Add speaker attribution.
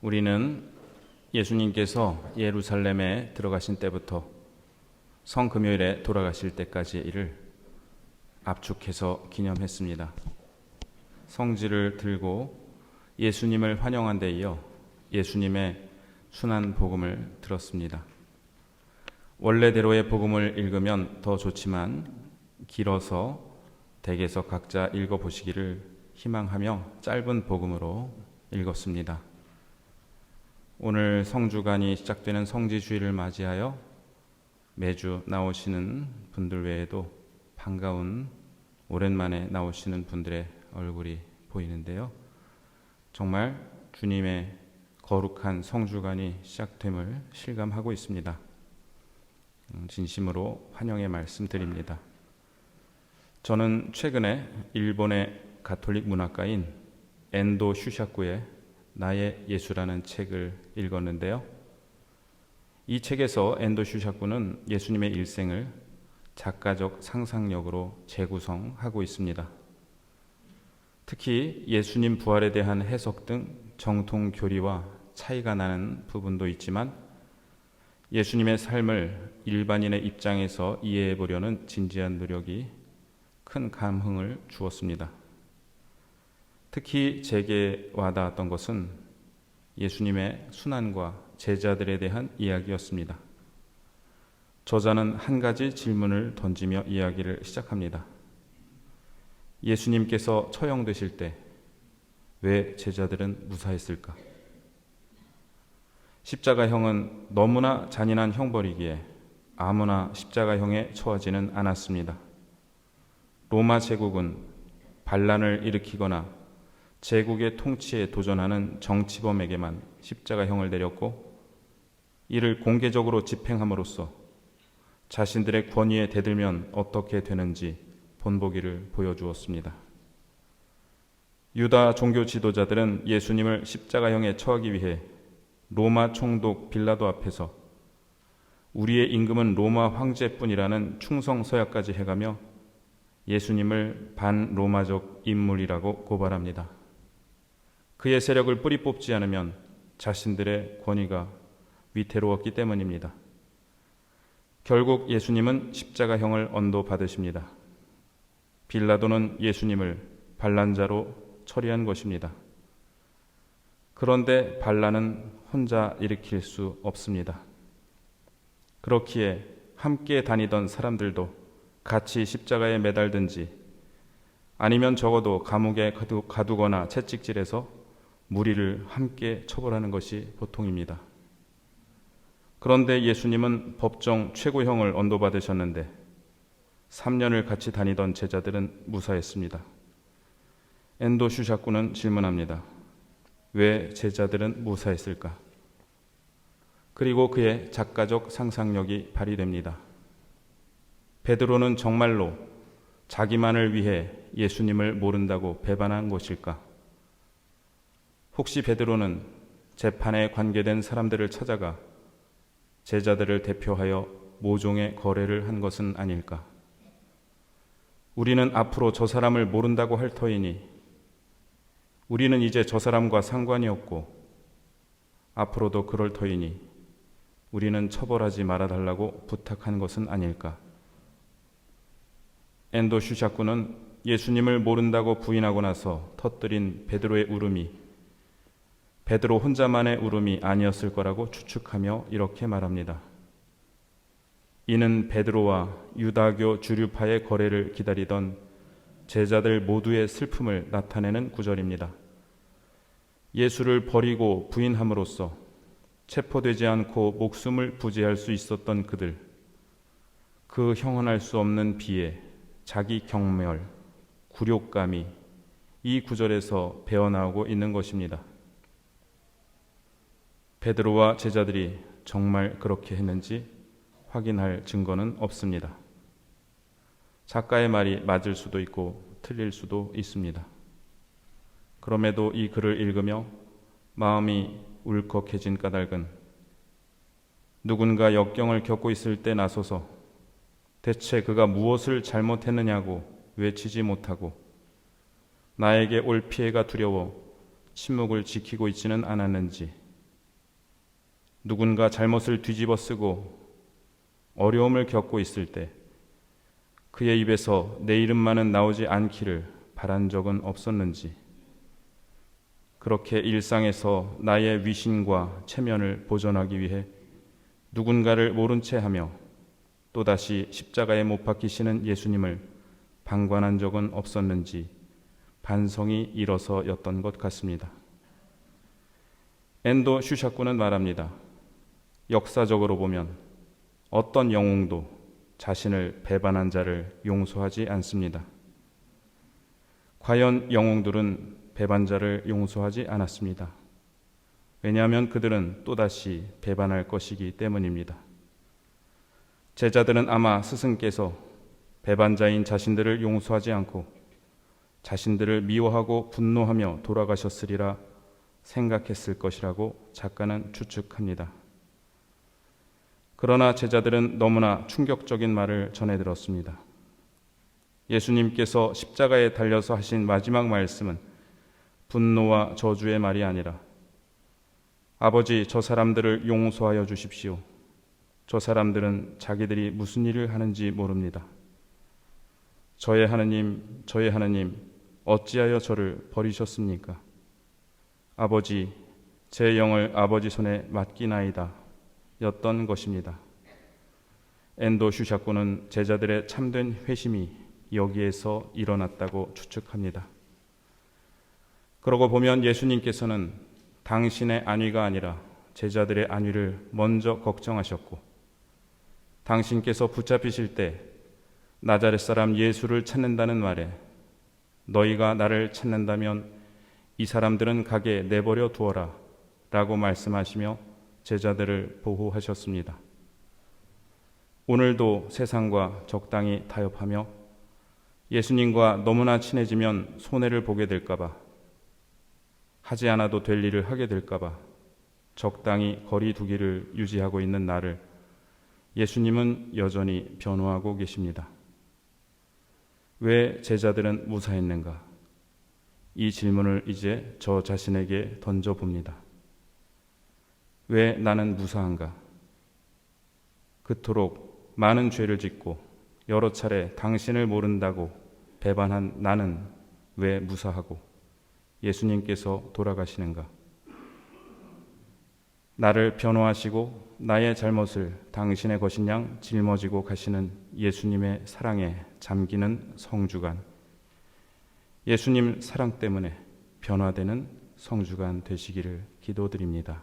Speaker 1: 우리는 예수님께서 예루살렘에 들어가신 때부터 성금요일에 돌아가실 때까지의 일을 압축해서 기념했습니다. 성지를 들고 예수님을 환영한 데 이어 예수님의 순한 복음을 들었습니다. 원래대로의 복음을 읽으면 더 좋지만 길어서 댁에서 각자 읽어보시기를 희망하며 짧은 복음으로 읽었습니다. 오늘 성주간이 시작되는 성지주일을 맞이하여 매주 나오시는 분들 외에도 반가운 오랜만에 나오시는 분들의 얼굴이 보이는데요. 정말 주님의 거룩한 성주간이 시작됨을 실감하고 있습니다. 진심으로 환영의 말씀드립니다. 저는 최근에 일본의 가톨릭 문학가인 엔도 슈샤쿠의 나의 예수라는 책을 읽었는데요. 이 책에서 엔도 슈샤쿠는 예수님의 일생을 작가적 상상력으로 재구성하고 있습니다. 특히 예수님 부활에 대한 해석 등 정통 교리와 차이가 나는 부분도 있지만 예수님의 삶을 일반인의 입장에서 이해해 보려는 진지한 노력이 큰 감흥을 주었습니다. 특히 제게 와닿았던 것은 예수님의 순환과 제자들에 대한 이야기였습니다. 저자는 한 가지 질문을 던지며 이야기를 시작합니다. 예수님께서 처형되실 때 왜 제자들은 무사했을까? 십자가형은 너무나 잔인한 형벌이기에 아무나 십자가형에 처하지는 않았습니다. 로마 제국은 반란을 일으키거나 제국의 통치에 도전하는 정치범에게만 십자가형을 내렸고 이를 공개적으로 집행함으로써 자신들의 권위에 대들면 어떻게 되는지 본보기를 보여주었습니다. 유다 종교 지도자들은 예수님을 십자가형에 처하기 위해 로마 총독 빌라도 앞에서 우리의 임금은 로마 황제뿐이라는 충성 서약까지 해가며 예수님을 반로마적 인물이라고 고발합니다. 그의 세력을 뿌리 뽑지 않으면 자신들의 권위가 위태로웠기 때문입니다. 결국 예수님은 십자가형을 언도받으십니다. 빌라도는 예수님을 반란자로 처리한 것입니다. 그런데 반란은 혼자 일으킬 수 없습니다. 그렇기에 함께 다니던 사람들도 같이 십자가에 매달든지 아니면 적어도 감옥에 가두거나 채찍질해서 무리를 함께 처벌하는 것이 보통입니다. 그런데 예수님은 법정 최고형을 언도받으셨는데 3년을 같이 다니던 제자들은 무사했습니다. 엔도 슈샤쿠는 질문합니다. 왜 제자들은 무사했을까? 그리고 그의 작가적 상상력이 발휘됩니다. 베드로는 정말로 자기만을 위해 예수님을 모른다고 배반한 것일까? 혹시 베드로는 재판에 관계된 사람들을 찾아가 제자들을 대표하여 모종의 거래를 한 것은 아닐까? 우리는 앞으로 저 사람을 모른다고 할 터이니 우리는 이제 저 사람과 상관이 없고 앞으로도 그럴 터이니 우리는 처벌하지 말아달라고 부탁한 것은 아닐까? 엔도 슈샤쿠는 예수님을 모른다고 부인하고 나서 터뜨린 베드로의 울음이 베드로 혼자만의 울음이 아니었을 거라고 추측하며 이렇게 말합니다. 이는 베드로와 유다교 주류파의 거래를 기다리던 제자들 모두의 슬픔을 나타내는 구절입니다. 예수를 버리고 부인함으로써 체포되지 않고 목숨을 부지할 수 있었던 그들, 그 형언할 수 없는 비애, 자기 경멸, 굴욕감이 이 구절에서 배어나오고 있는 것입니다. 베드로와 제자들이 정말 그렇게 했는지 확인할 증거는 없습니다. 작가의 말이 맞을 수도 있고 틀릴 수도 있습니다. 그럼에도 이 글을 읽으며 마음이 울컥해진 까닭은 누군가 역경을 겪고 있을 때 나서서 대체 그가 무엇을 잘못했느냐고 외치지 못하고 나에게 올 피해가 두려워 침묵을 지키고 있지는 않았는지 누군가 잘못을 뒤집어 쓰고 어려움을 겪고 있을 때 그의 입에서 내 이름만은 나오지 않기를 바란 적은 없었는지, 그렇게 일상에서 나의 위신과 체면을 보존하기 위해 누군가를 모른 채 하며 또다시 십자가에 못 박히시는 예수님을 방관한 적은 없었는지 반성이 일어서였던 것 같습니다. 엔도 슈샤쿠는 말합니다. 역사적으로 보면 어떤 영웅도 자신을 배반한 자를 용서하지 않습니다. 과연 영웅들은 배반자를 용서하지 않았습니다. 왜냐하면 그들은 또다시 배반할 것이기 때문입니다. 제자들은 아마 스승께서 배반자인 자신들을 용서하지 않고 자신들을 미워하고 분노하며 돌아가셨으리라 생각했을 것이라고 작가는 추측합니다. 그러나 제자들은 너무나 충격적인 말을 전해 들었습니다. 예수님께서 십자가에 달려서 하신 마지막 말씀은 분노와 저주의 말이 아니라 아버지, 저 사람들을 용서하여 주십시오. 저 사람들은 자기들이 무슨 일을 하는지 모릅니다. 저의 하느님, 저의 하느님, 어찌하여 저를 버리셨습니까? 아버지, 제 영을 아버지 손에 맡기나이다 였던 것입니다. 엔도 슈샤코는 제자들의 참된 회심이 여기에서 일어났다고 추측합니다. 그러고 보면 예수님께서는 당신의 안위가 아니라 제자들의 안위를 먼저 걱정하셨고, 당신께서 붙잡히실 때 나자렛 사람 예수를 찾는다는 말에 너희가 나를 찾는다면 이 사람들은 가게 내버려 두어라 라고 말씀하시며 제자들을 보호하셨습니다. 오늘도 세상과 적당히 타협하며 예수님과 너무나 친해지면 손해를 보게 될까봐, 하지 않아도 될 일을 하게 될까봐 적당히 거리 두기를 유지하고 있는 나를 예수님은 여전히 변호하고 계십니다. 왜 제자들은 무사했는가? 이 질문을 이제 저 자신에게 던져봅니다. 왜 나는 무사한가? 그토록 많은 죄를 짓고 여러 차례 당신을 모른다고 배반한 나는 왜 무사하고 예수님께서 돌아가시는가? 나를 변호하시고 나의 잘못을 당신의 것인 양 짊어지고 가시는 예수님의 사랑에 잠기는 성주간, 예수님 사랑 때문에 변화되는 성주간 되시기를 기도드립니다.